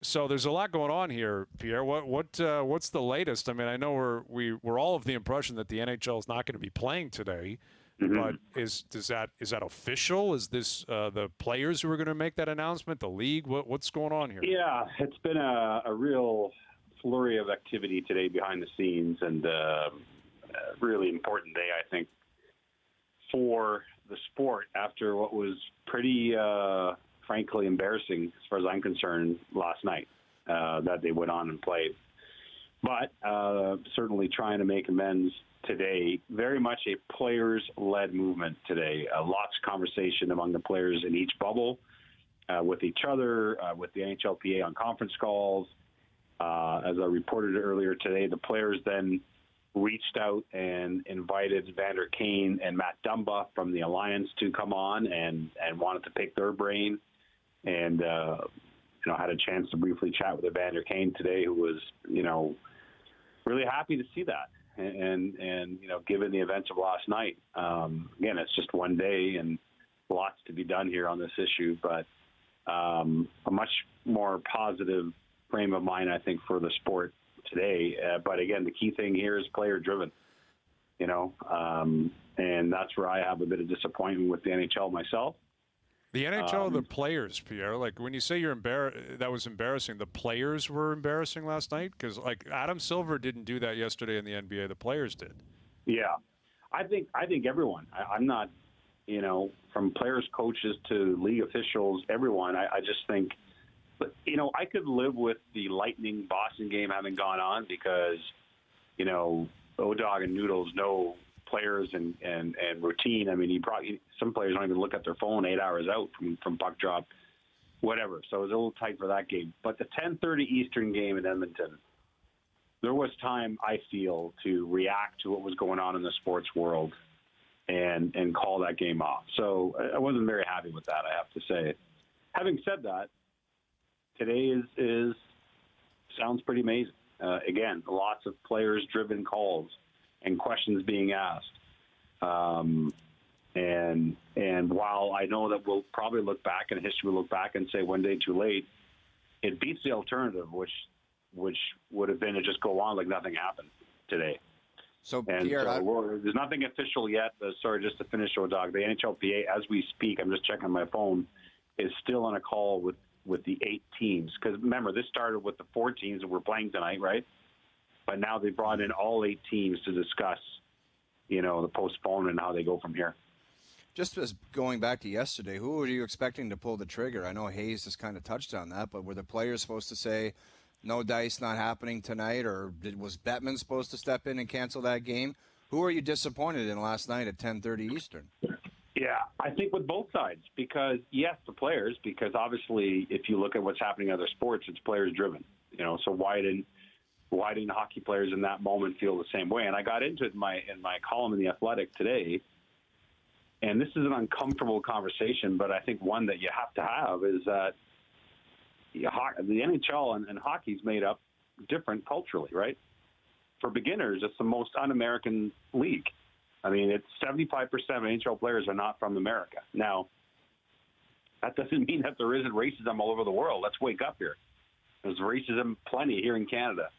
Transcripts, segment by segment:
So there's a lot going on here, Pierre. What's the latest? I mean, I know we're all of the impression that the NHL is not going to be playing today, but Mm-hmm. is that official? Is this the players who are going to make that announcement? The league? What's going on here? Yeah, it's been a real flurry of activity today behind the scenes, and a really important day, I think, for the sport after what was pretty, frankly, embarrassing as far as I'm concerned last night that they went on and played. But certainly trying to make amends today. Very much a players-led movement today. Lots of conversation among the players in each bubble, with each other, with the NHLPA on conference calls. As I reported earlier today, the players then reached out and invited Vander Kane and Matt Dumba from the Alliance to come on and wanted to pick their brain. And, had a chance to briefly chat with Vander Kane today, who was, really happy to see that. And given the events of last night, again, it's just one day and lots to be done here on this issue, but a much more positive frame of mind, I think, for the sport today. But again, the key thing here is player driven, and that's where I have a bit of disappointment with the NHL myself. The NHL, the players, Pierre. Like when you say that was embarrassing. The players were embarrassing last night because, like, Adam Silver didn't do that yesterday in the NBA. The players did. Yeah, I think everyone. I'm not, from players, coaches to league officials, everyone. I just think, but I could live with the Lightning Boston game having gone on because, O-Dog and Noodles know players and routine. I mean, some players don't even look at their phone 8 hours out from puck drop, whatever. So it was a little tight for that game. But the 10:30 Eastern game in Edmonton, there was time, I feel, to react to what was going on in the sports world and call that game off. So I wasn't very happy with that, I have to say. Having said that, today is sounds pretty amazing. Again, lots of players-driven calls and questions being asked. And while I know that we'll probably look back, and history will look back and say one day too late, it beats the alternative, which would have been to just go on like nothing happened today. So, and Pierre, there's nothing official yet. Sorry, just to finish, O-Dog, the NHLPA, as we speak, I'm just checking my phone, is still on a call with the 8 teams. Because remember, this started with the 4 teams that were playing tonight, right? But now they brought in all 8 teams to discuss, the postponement and how they go from here. Just as going back to yesterday, who were you expecting to pull the trigger? I know Hayes has kind of touched on that, but were the players supposed to say, no dice, not happening tonight, or was Bettman supposed to step in and cancel that game? Who are you disappointed in last night at 10:30 Eastern? Yeah, I think with both sides, because, yes, the players, because obviously if you look at what's happening in other sports, it's players-driven. So why didn't hockey players in that moment feel the same way? And I got into it in my column in The Athletic today, and this is an uncomfortable conversation, but I think one that you have to have is that the NHL and hockey's made up different culturally, right? For beginners, it's the most un-American league. I mean, it's 75% of NHL players are not from America. Now, that doesn't mean that there isn't racism all over the world. Let's wake up here. There's racism plenty here in Canada.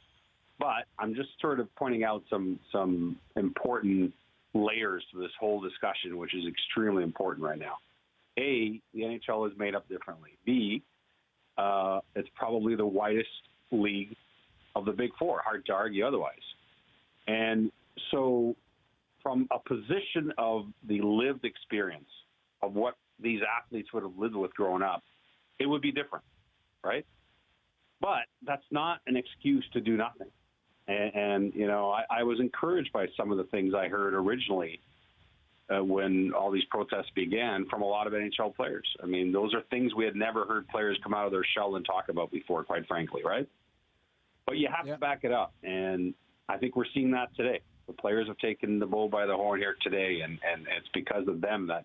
But I'm just sort of pointing out some important layers to this whole discussion, which is extremely important right now. A, the NHL is made up differently. B, it's probably the widest league of the Big Four. Hard to argue otherwise. And so from a position of the lived experience of what these athletes would have lived with growing up, it would be different, right? But that's not an excuse to do nothing. And I was encouraged by some of the things I heard originally when all these protests began from a lot of NHL players. I mean, those are things we had never heard players come out of their shell and talk about before, quite frankly, right? But you have to back it up. And I think we're seeing that today. The players have taken the bull by the horn here today, and it's because of them that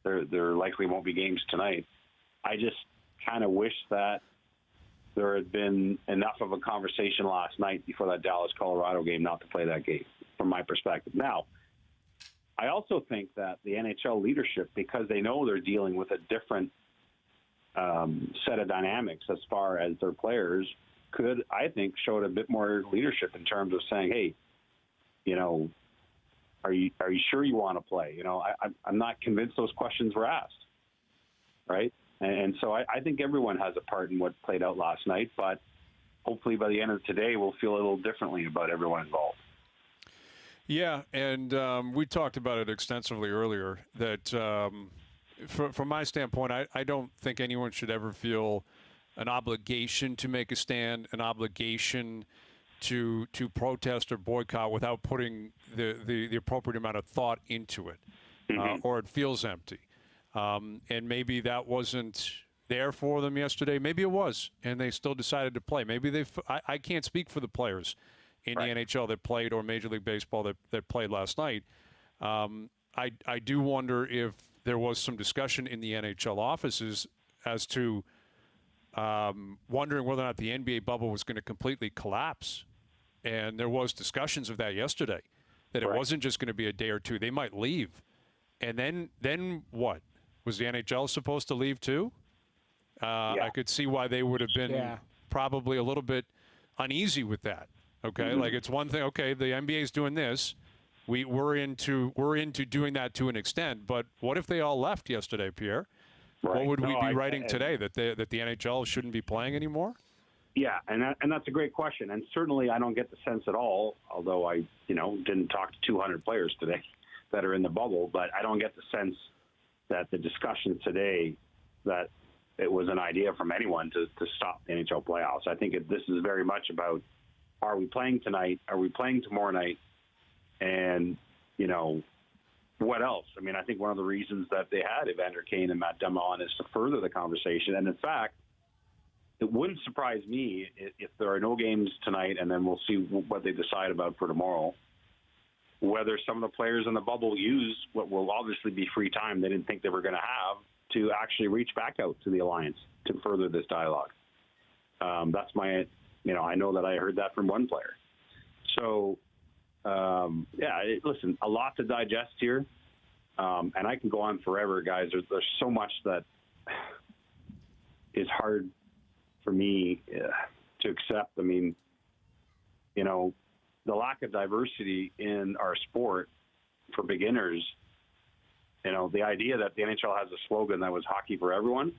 there likely won't be games tonight. I just kind of wish that there had been enough of a conversation last night before that Dallas-Colorado game not to play that game, from my perspective. Now, I also think that the NHL leadership, because they know they're dealing with a different set of dynamics as far as their players could, I think, showed a bit more leadership in terms of saying, hey, are you sure you want to play? I'm not convinced those questions were asked, right? And so I think everyone has a part in what played out last night, but hopefully by the end of today, we'll feel a little differently about everyone involved. Yeah, and we talked about it extensively earlier, that from my standpoint, I don't think anyone should ever feel an obligation to make a stand, an obligation to protest or boycott without putting the appropriate amount of thought into it, or it feels empty. And maybe that wasn't there for them yesterday. Maybe it was, and they still decided to play. Maybe I can't speak for the players in the NHL that played or Major League Baseball that played last night. I do wonder if there was some discussion in the NHL offices as to wondering whether or not the NBA bubble was going to completely collapse. And there was discussions of that yesterday, that it wasn't just going to be a day or two. They might leave. And then what? Was the NHL supposed to leave too? I could see why they would have been probably a little bit uneasy with that. Okay, like it's one thing. Okay, the NBA is doing this. We're into doing that to an extent. But what if they all left yesterday, Pierre? Right. What would we be writing today? That the NHL shouldn't be playing anymore? Yeah, and that's a great question. And certainly, I don't get the sense at all. Although I didn't talk to 200 players today that are in the bubble, but I don't get the sense that the discussion today that it was an idea from anyone to stop the NHL playoffs. I think this is very much about, are we playing tonight? Are we playing tomorrow night? And, what else? I mean, I think one of the reasons that they had Evander Kane and Matt Dumont on is to further the conversation. And in fact, it wouldn't surprise me if there are no games tonight, and then we'll see what they decide about for tomorrow, whether some of the players in the bubble use what will obviously be free time they didn't think they were going to have to actually reach back out to the Alliance to further this dialogue. That's my, I know that I heard that from one player. So, listen, a lot to digest here. And I can go on forever, guys. There's so much that is hard for me to accept. I mean, the lack of diversity in our sport for beginners, the idea that the NHL has a slogan that was hockey for everyone,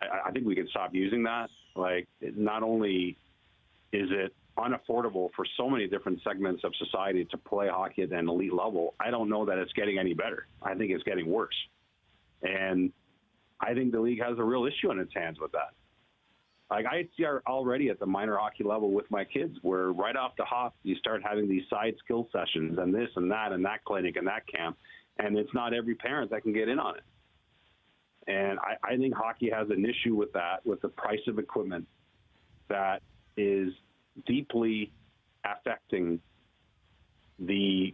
I think we could stop using that. Like, not only is it unaffordable for so many different segments of society to play hockey at an elite level, I don't know that it's getting any better. I think it's getting worse. And I think the league has a real issue on its hands with that. Like, I see already at the minor hockey level with my kids, where right off the hop, you start having these side skill sessions and this and that clinic and that camp. And it's not every parent that can get in on it. And I think hockey has an issue with that, with the price of equipment that is deeply affecting the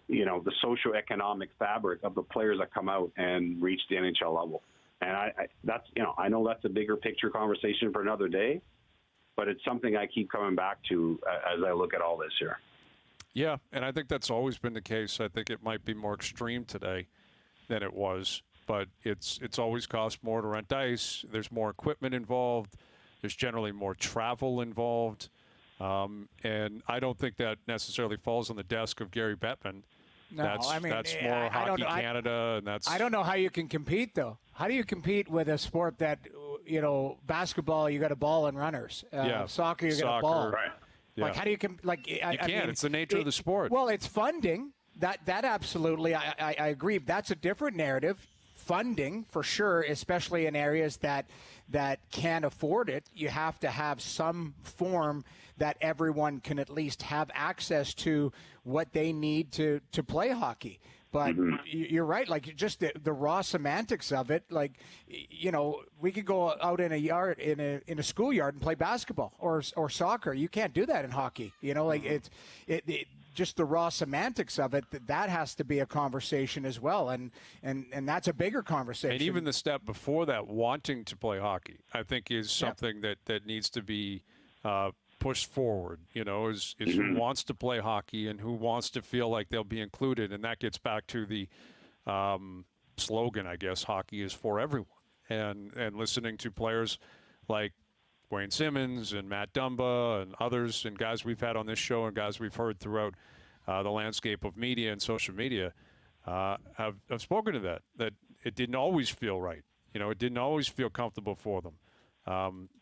socioeconomic fabric of the players that come out and reach the NHL level. And I know that's a bigger picture conversation for another day, but it's something I keep coming back to as I look at all this here. Yeah, and I think that's always been the case. I think it might be more extreme today than it was, but it's always cost more to rent ice. There's more equipment involved. There's generally more travel involved. And I don't think that necessarily falls on the desk of Gary Bettman. No, that's more Hockey Canada, and that's. I don't know how you can compete, though. How do you compete with a sport that, basketball, you got a ball and runners. Soccer, you got a ball. Right. Yeah. Like, how do you you can't. It's the nature of the sport. Well, it's funding. That absolutely, I agree. That's a different narrative. Funding, for sure, especially in areas that can't afford it. You have to have some form that everyone can at least have access to what they need to play hockey. But you're right, like, just the raw semantics of it. Like, we could go out in a yard, in a schoolyard, and play basketball or soccer. You can't do that in hockey. It's just the raw semantics of it. That has to be a conversation as well, and that's a bigger conversation. And even the step before that, wanting to play hockey, I think is something that needs to be pushed forward, is who wants to play hockey and who wants to feel like they'll be included. And that gets back to the slogan, I guess, hockey is for everyone. and listening to players like Wayne Simmons and Matt Dumba and others and guys we've had on this show and guys we've heard throughout the landscape of media and social media have spoken to that it didn't always feel right. It didn't always feel comfortable for them.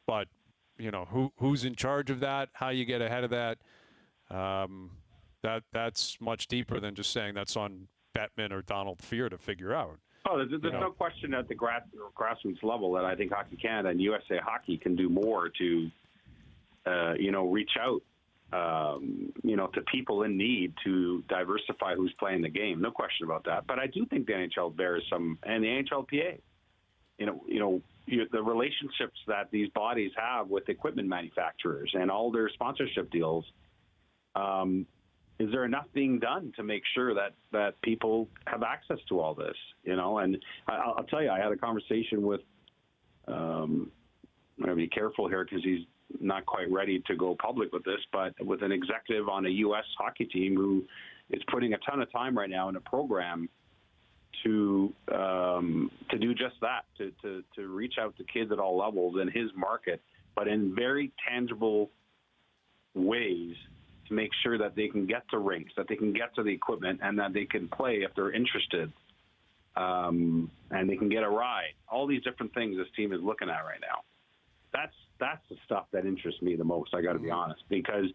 But, who's in charge of that, how you get ahead of that, that's much deeper than just saying that's on Bettman or Donald Fear to figure out. Oh, there's no question at the grassroots level that I think Hockey Canada and USA Hockey can do more to, reach out, to people in need to diversify who's playing the game. No question about that. But I do think the NHL bears some, and the NHLPA, the relationships that these bodies have with equipment manufacturers and all their sponsorship deals. Is there enough being done to make sure that people have access to all this? And I'll tell you, I had a conversation with, I'm going to be careful here because he's not quite ready to go public with this, but with an executive on a U.S. hockey team who is putting a ton of time right now in a program to do just that, to reach out to kids at all levels in his market, but in very tangible ways, to make sure that they can get to rinks, that they can get to the equipment, and that they can play if they're interested, and they can get a ride. All these different things this team is looking at right now. That's the stuff that interests me the most, I got to be honest, because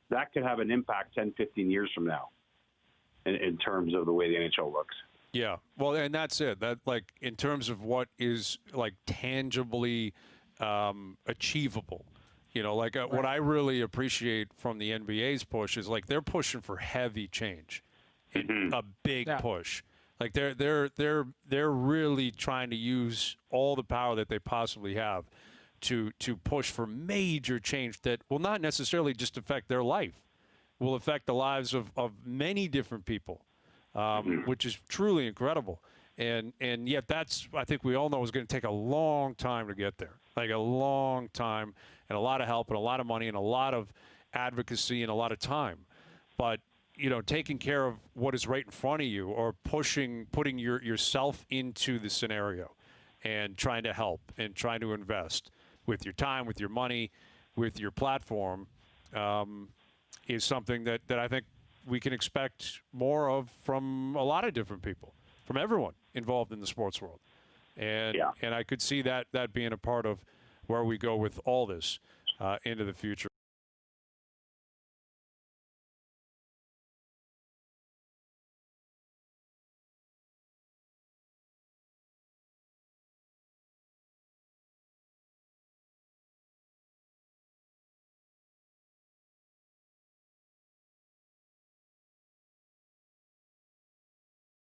that could have an impact 10, 15 years from now in terms of the way the NHL looks. Yeah, well, and that's it. That, like, in terms of what is, like, tangibly achievable. What I really appreciate from the NBA's push is, like, they're pushing for heavy change, a big push. Like, they're really trying to use all the power that they possibly have to push for major change that will not necessarily just affect their life, will affect the lives of many different people, which is truly incredible. And yet that's, I think we all know, is going to take a long time to get there, like a long time, and a lot of help and a lot of money and a lot of advocacy and a lot of time. But, taking care of what is right in front of you, or putting yourself into the scenario and trying to help and trying to invest with your time, with your money, with your platform, is something that I think we can expect more of from a lot of different people, from everyone involved in the sports world. And I could see that being a part of where we go with all this into the future.